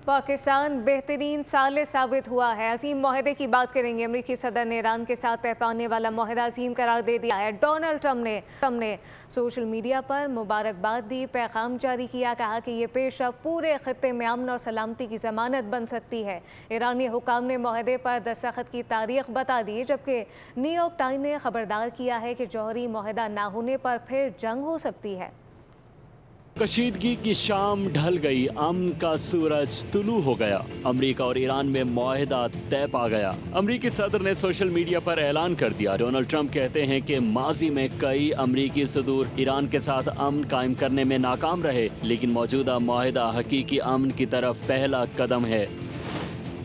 पाकिस्तान बेहतरीन साले साबित हुआ है। अजीम माहदे की बात करेंगे। अमरीकी सदर ने ईरान के साथ तय पाने वाला माहदा अजीम करार दे दिया है। डोनाल्ड ट्रंप ने सोशल मीडिया पर मुबारकबाद दी, पैगाम जारी किया, कहा कि ये पेशरफ पूरे खत्ते में अमन और सलामती की जमानत बन सकती है। ईरानी हुकाम ने माहदे पर दस्तखत की तारीख बता दी, जबकि न्यूयॉर्क टाइम्स ने खबरदार किया है कि जौहरी माहदा ना होने पर फिर जंग हो सकती है। कशीदगी की शाम ढल गई, अमन का सूरज तुलू हो गया। अमेरिका और ईरान में मुआहदा तय पा गया। अमेरिकी सदर ने सोशल मीडिया पर ऐलान कर दिया। डोनाल्ड ट्रंप कहते हैं कि माजी में कई अमेरिकी सदूर ईरान के साथ अमन कायम करने में नाकाम रहे, लेकिन मौजूदा मुआहदा हकीकी अमन की तरफ पहला कदम है।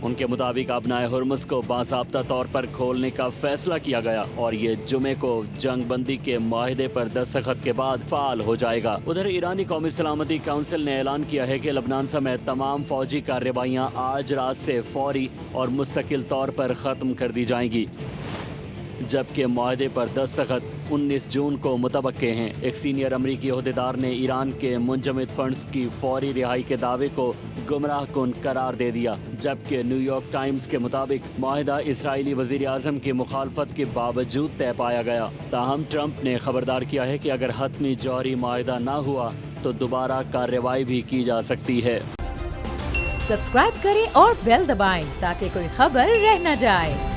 उनके मुताबिक अपनाए हुर्मुज़ को बाज़ाब्ता तौर पर खोलने का फैसला किया गया और ये जुमे को जंग बंदी के मुआहदे पर दस्तखत के बाद फ़ाल हो जाएगा। उधर ईरानी कौमी सलामती काउंसिल ने ऐलान किया है कि लबनान समेत तमाम फौजी कार्रवाइयाँ आज रात से फौरी और मुस्तकिल तौर पर ख़त्म कर दी जाएंगी, जबकि मुआहदे पर दस्तखत 19 जून को मुतवक्के हैं। एक सीनियर अमरीकी ओहदेदार ने ईरान के मुंजमद फंड्स की फौरी रिहाई के दावे को गुमराह कुन करार दे दिया, जबकि न्यूयॉर्क टाइम्स के मुताबिक मुआहदा इसराइली वज़ीर आज़म की मुखालफत के बावजूद तय पाया गया। ताहम ट्रंप ने खबरदार किया है कि अगर हतमी जौहरी मुआहदा ना हुआ तो दोबारा कार्रवाई भी की जा सकती है। सब्सक्राइब करें और बेल दबाएं ताकि कोई खबर रह न जाए।